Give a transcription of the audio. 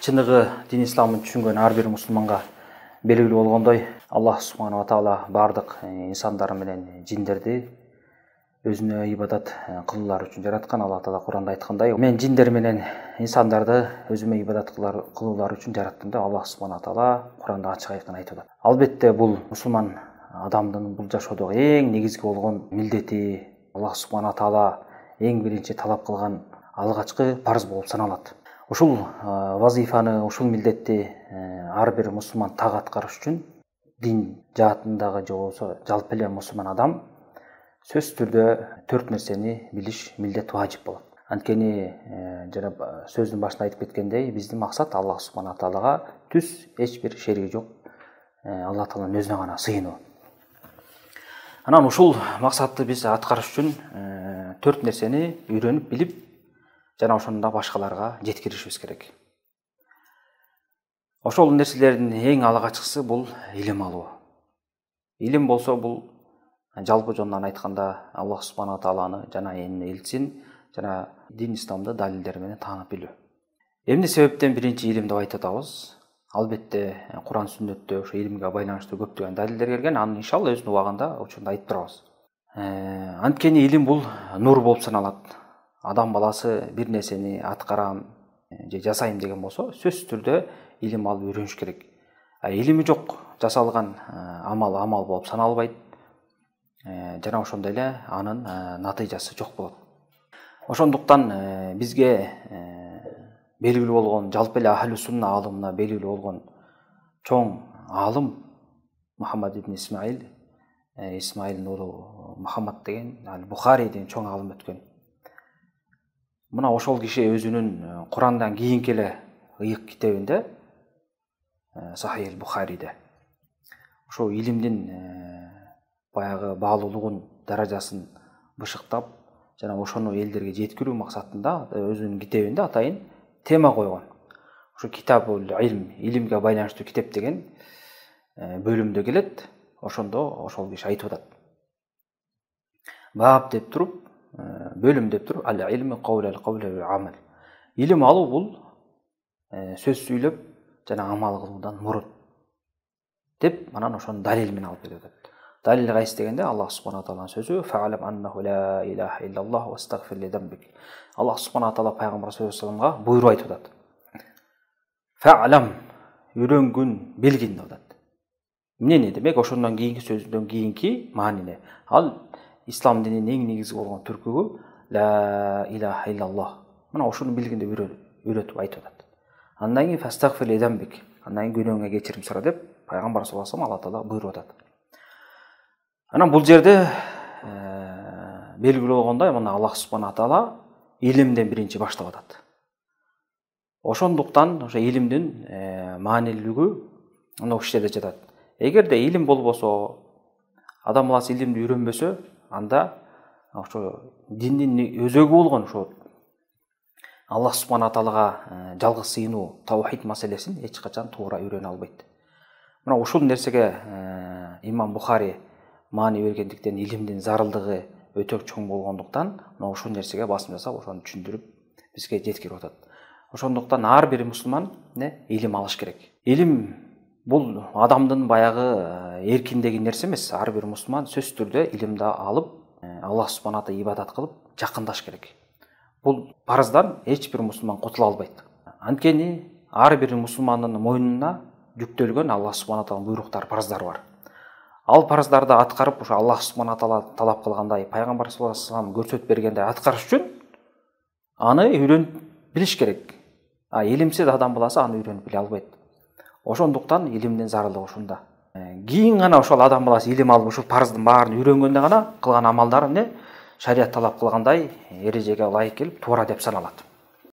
чыныгы дин исламын түшүнгөн ар бир мусулманга белгилүү болгондой, Аллах субханала таала бардык инсандар менен жиндерди өзүнө ибадат кылуулар үчүн жараткан. Алла таала Куранда айткандай, мен жиндер менен инсандарды өзүмө ибадат кылуулар үчүн жараттым деп Аллах субханала таала Куранда ачык айкын айтып атат. Албетте бул мусулман адамдын бул жашоодогу эң негизги болгон милдети, Аллах субханала таала эң биринчи талап кылган алгачкы парыз болуп саналат. Ушул вазифаны, ушул милдетти ар бир мусулман так аткарыш үчүн дин жаатындагы же болбосо жалпы эле мусулман адам сөзсүз түрдө 4 нерсени билиш милдет важип болот. Анткени жана сөздүн башында айтып кеткендей, биздин максат Аллах субханала таалага түз эч бир шериги жок Алла тааланын өзүнө гана сыйынуу. Анан ушул максатты биз аткарыш үчүн 4 нерсени үйрөнүп билип жана ошондо башкаларга жеткиришибиз керек. Ошол нерселердин эң алгачкысы бул илим алуу. Илим болсо бул жалпы жонунан айтканда Аллах субханала тааланы жана элчисин жана дин исламды далилдер менен таанып билүү. Эмне себептен биринчи илим деп айтып атабыз? Албетте Куран сүннөттө ошо илимге байланыштуу көптөгөн далилдер келген. Аны иншалла өзүнүн убагында учурда айтып турабыз. Анткени илим бул нур болуп саналат. Адам баласы бир нерсени аткарам же жасайм деген болсо, сөзсүз түрдө илим алып үйрөнүш керек. Илими жок жасалган амал болуп саналбайт. Жана ошондой эле анын натыйжасы жок болот. Ошондуктан бизге белгилүү болгон, жалпы эле ахли сунна аалымына белгилүү болгон чоң аалым Мухаммад ибн Исмаилдин уулу Мухаммад деген Бухари деген чоң аалым өткөн. Мына ошол киши өзүнүн Курандан кийинки эле ыйык китебинде Сахих Бухариде ошо илимдин баягы баалуулугун, даражасын бышыктап жана ошону элдерге жеткирүү максатында өзүнүн китебинде атайын тема койгон. Ошо Китабул Илм, илимге байланыштуу китеп деген бөлүмдө келет. Ошондо ошол киши айтып атат. Баб деп туруп, бөлүм деп туруп, ал-илм кавлал амал. Илим алуу бул сөз сүйлөп жана амал кылуудан мурун деп, анан ошону далил менен алып берет. Далил кайсы дегенде Аллах субханала тааланын сөзү фа'алам аннаху ла илаха иллаллах вастагфир ли дамбик. Аллах субханала таала пайгамбар саллаллаху алейхи ва салламга буйрук айтып атат. Фа'алам, үйрөнгүн, билгин деп атат. Эмне демек? Ошондон кийинки сөздөн кийинки маанине. Ал ислам дининин эң негизги болгон түркүгү ла илаха иллаллах. Мына ошону билгин деп үйрөтүп айтып атат. Андан кийин фастагфир ли дамбик. Андан кийин күнөөңө кечирим сура деп пайгамбар саллаллаху алейхи ва салlam Алла таала буйруп атат. Анан бул жерде белгилүү болгондой, мына Аллах субханала таала илимден биринчи баштап атат. Ошондуктан ошо илимдин маанилүүлүгү мына ушул жерде жатат. Эгерде илим болбосо, адам баласы илимди үйрөнбөсө, анда ошо диндин өзөгү болгон ошо Аллах субханала таалага жалгыз сыйынуу, таухид маселесин эч качан туура үйрөнө албайт. Мына ушул нерсеге имам Бухари маани бергендиктен илимдин зарылдыгы өтө чоң болгондуктан, мына ушул нерсеге басым жасап, ошону түшүндүрүп бизге жеткирип атат. Ошондуктан ар бир мусулман илим алыш керек. Илим бул адамдын баягы эркиндеги нерсе эмес. Ар бир мусулман сөзсүз түрдө илимди алып, Аллах субханала таала ибадат кылып жакындаш керек. Бул парыздан эч бир мусулман кутула албайт. Анткени ар бир мусулмандын мойнуна жүктөлгөн Аллах субханала тааланын буйруктары, парыздары бар. Ал парыздарды аткарып, ошо Аллах субханала таала талап кылгандай, пайгамбар саллаллаху алейхи ва саллям көрсөтүп бергендей аткарыш үчүн аны үйрөнүп билиш керек. Илимсиз адам баласы аны үйрөнүп биле албайт. Ошондуктан илимдин зарылдыгы ушунда. Кийин гана ошол адам баласы илим алып, ушул парыздын баарын үйрөнгөндө гана кылган амалдары шарият талап кылгандай эрежеге ылайык келип туура деп саналат.